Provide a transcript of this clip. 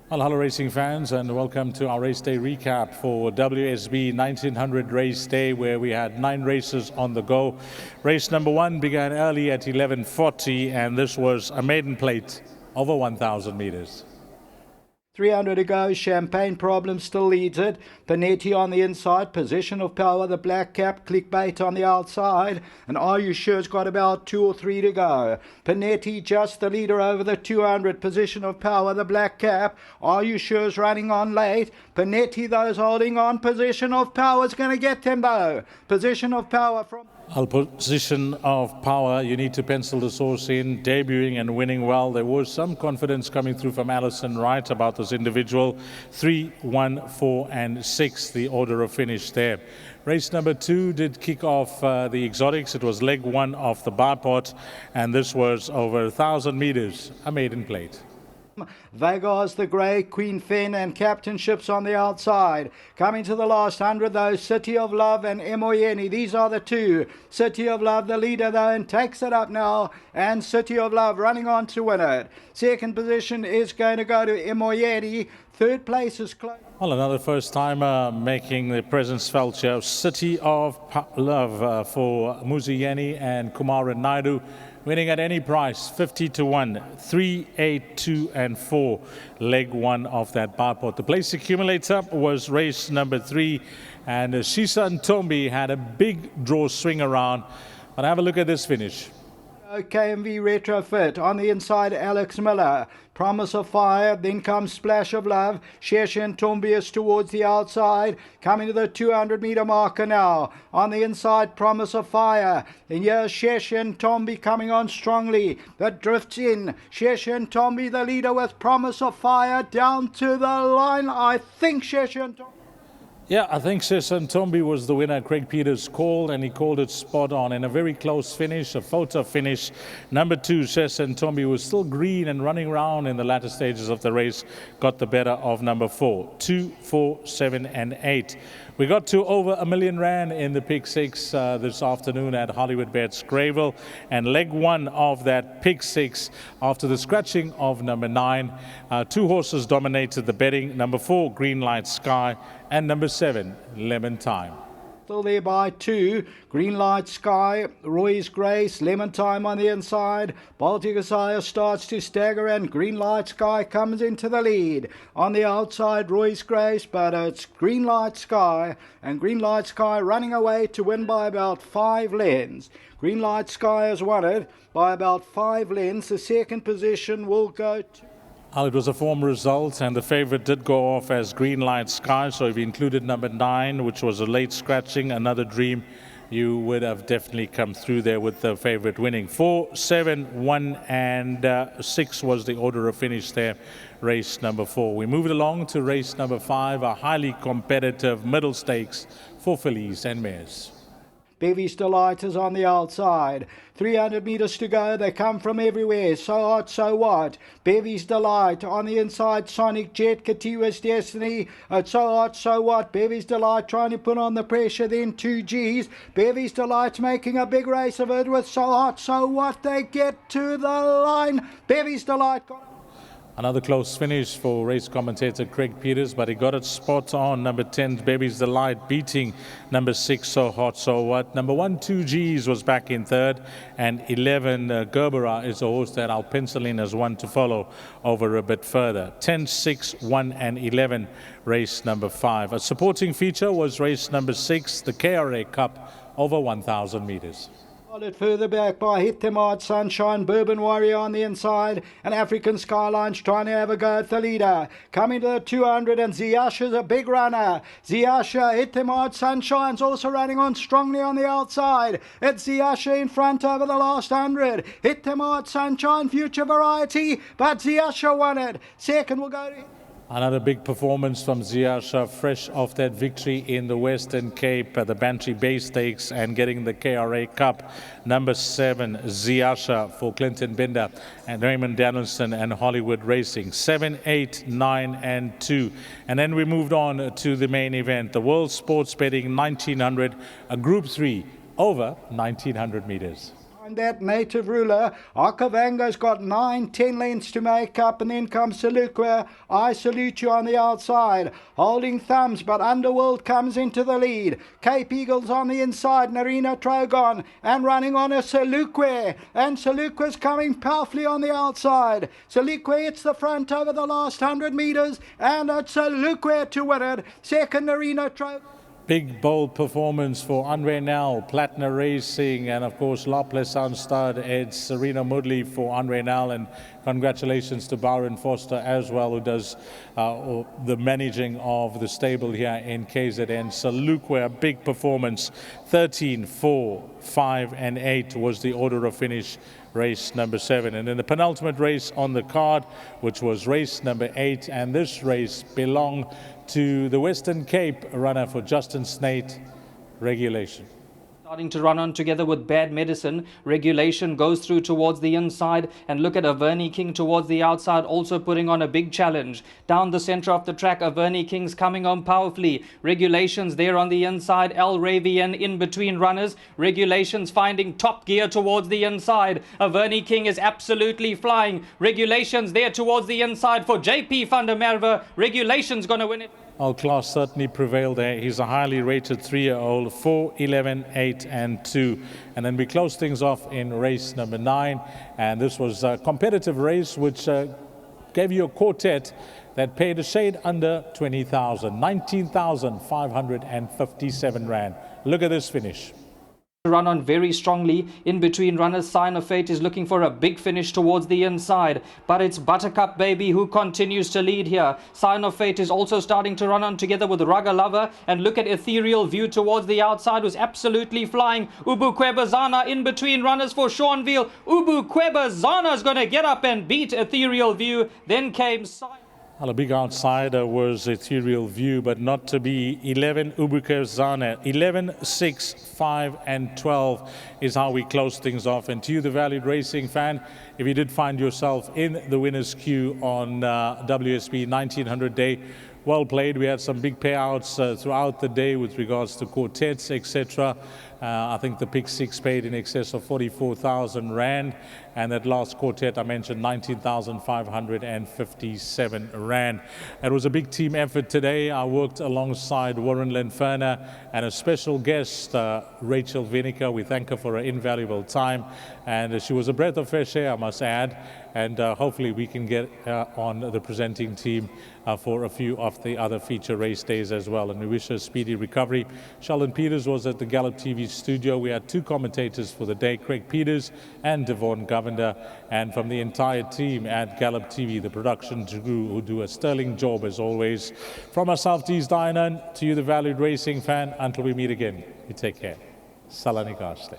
Well, hello racing fans, and welcome to our race day recap for WSB 1900 race day, where we had 9 races on the go. Race number 1 began early at 11:40, and this was a maiden plate over 1,000 meters. 300 to go, Champagne Problem still leads it. Panetti on the inside, Position of Power, the black cap, Clickbait on the outside. And Are You Sure's got about 2 or 3 to go. Panetti just the leader over the 200, Position of Power, the black cap. Are You Sure's running on late. Panetti, those holding on. Position of Power's going to get them though. Position of Power from... Position of Power, you need to pencil the source in, debuting and winning well. There was some confidence coming through from Alison Wright about this individual. 3, 1, 4 and 6, the order of finish there. Race number 2 did kick off the exotics. It was leg 1 of the bipod, and this was over 1,000 meters, a maiden plate. Vegas the Grey, Queen Fen and Captainships on the outside. Coming to the last 100 though, City of Love and Emoyeni. These are the 2. City of Love the leader though, and takes it up now, and City of Love running on to win it. Second position is going to go to Emoyeni. Third place is close. Well, another first-timer making the presence felt here. City of Love for Muziyeni and Kumara Naidu, winning at any price, 50 to 1, 3, 8, 2 and 4, leg 1 of that bipod. The place accumulator was race number 3, and Shisa Ntombi had a big draw swing around. But have a look at this finish. KMV Retrofit on the inside, Alex Miller. Promise of Fire, then comes Splash of Love. Sheshe Ntombi towards the outside, coming to the 200 meter marker now. On the inside, Promise of Fire. And here's Sheshe Ntombi coming on strongly. That drifts in. Sheshe Ntombi, the leader, with Promise of Fire down to the line. I think Sheshe Ntombi. Yeah, I think Sheshe Ntombi was the winner. Craig Peters called, and he called it spot on in a very close finish, a photo finish. Number 2, Sheshe Ntombi, was still green and running around in the latter stages of the race, got the better of number 4. 2, 4, 7 and 8. We got to over R1 million in the pick 6 this afternoon at Hollywoodbets Greyville, and leg 1 of that pick 6 after the scratching of number 9. 2 horses dominated the betting. Number 4, Green Light Sky, and number 7, Lemon Time. Still there by 2, Green Light Sky, Roy's Grace, Lemon Time on the inside. Baltic Isaiah starts to stagger, and Green Light Sky comes into the lead. On the outside, Roy's Grace, but it's Green Light Sky, and Green Light Sky running away to win by about 5 lengths. Green Light Sky has won it by about 5 lengths. The second position will go to... Well, it was a form result, and the favourite did go off as Green Light Sky. So if you included number 9, which was a late scratching, Another Dream, you would have definitely come through there with the favourite winning. 4, 7, 1 and 6 was the order of finish there, race number 4. We moved along to race number 5, a highly competitive middle stakes for fillies and mares. Bevy's Delight is on the outside. 300 meters to go. They come from everywhere. So Hot, So What. Bevy's Delight on the inside. Sonic Jet, Katiwa's Destiny. So Hot, So What. Bevy's Delight trying to put on the pressure. Then 2 G's. Bevy's Delight making a big race of it with So Hot, So What. They get to the line. Bevy's Delight. Another close finish for race commentator Craig Peters, but he got it spot on. Number 10, Baby's Delight, beating number 6, So Hot, So What. Number 1, 2 G's was back in third, and 11, Gerbera is a horse that I'll pencil in as one to follow over a bit further. 10, 6, 1 and 11, race number 5. A supporting feature was race number 6, the KRA Cup, over 1,000 meters. Followed further back by Hit Them Hard Sunshine, Bourbon Warrior on the inside, and African Skylines trying to have a go at the leader. Coming to the 200, and Ziasha's a big runner. Ziasha, Hit Them Hard Sunshine's also running on strongly on the outside. It's Ziasha in front over the last 100. Hit Them Hard Sunshine, Future Variety, but Ziasha won it. Second will go to... Another big performance from Ziasha, fresh off that victory in the Western Cape at the Bantry Bay Stakes and getting the KRA Cup. Number 7, Ziasha for Clinton Binder and Raymond Danielson and Hollywood Racing. 7, 8, 9 and 2. And then we moved on to the main event, the World Sports Betting 1900, a Group 3 over 1900 meters. And that native ruler, Okavango's got 9-10 lengths to make up, and then comes Salukwa. I Salute You on the outside, holding thumbs, but Underworld comes into the lead. Cape Eagles on the inside, Narina Trogon, and running on a Salukwa, and Salukwa's coming powerfully on the outside. Salukwa hits the front over the last 100 metres, and it's Salukwa to win it. Second, Narina Trogon. Big, bold performance for Andre Nel, Platinum Racing, and of course, La Plaisance stud, it's Serena Moodley for Andre Nel, and congratulations to Byron Foster as well, who does the managing of the stable here in KZN. Salukwa, a big performance. 13, 4, 5, and 8 was the order of finish. Race number 7, and then the penultimate race on the card, which was race number 8, and this race belonged to the Western Cape runner for Justin Snate, Regulation. Starting to run on together with Bad Medicine. Regulation goes through towards the inside, and look at Averny King towards the outside, also putting on a big challenge. Down the center of the track, Averny King's coming on powerfully. Regulations there on the inside, El Ravian in between runners. Regulations finding top gear towards the inside. Averny King is absolutely flying. Regulations there towards the inside for JP van der Merwe. Regulations going to win it. Well, class certainly prevailed there. He's a highly rated 3-year-old, 4, 11, 8, and 2. And then we close things off in race number 9. And this was a competitive race which gave you a quartet that paid a shade under 20,000, 19,557 Rand. Look at this finish. Run on very strongly in between runners. Sign of Fate is looking for a big finish towards the inside, but it's Buttercup Baby who continues to lead here. Sign of Fate is also starting to run on together with Raga Lover, and look at Ethereal View towards the outside, who's absolutely flying. Ubu Kwebazana in between runners for Seanville. Ubu Kwebazana is going to get up and beat Ethereal View. Then came Well, a big outsider was Ethereal View, but not to be. 11 Ubukezana, 11, 6, 5, and 12 is how we close things off. And to you, the valued racing fan, if you did find yourself in the winner's queue on WSB 1900 day, well played. We had some big payouts throughout the day with regards to quartets, etc. I think the pick 6 paid in excess of 44,000 Rand, and that last quartet I mentioned 19,557 Rand. It was a big team effort today. I worked alongside Warren Lenferner and a special guest, Rachel Vinica. We thank her for her invaluable time, and she was a breath of fresh air, I must add, and hopefully we can get on the presenting team for a few of the other feature race days as well, and we wish her a speedy recovery. Sheldon Peters was at the Gallop TV studio. We had 2 commentators for the day, Craig Peters and Devon Govender, and from the entire team at Gallop TV, the production crew who do a sterling job as always. From myself, Dees Dynan, to you the valued racing fan, until we meet again, you take care. Salani Garsle.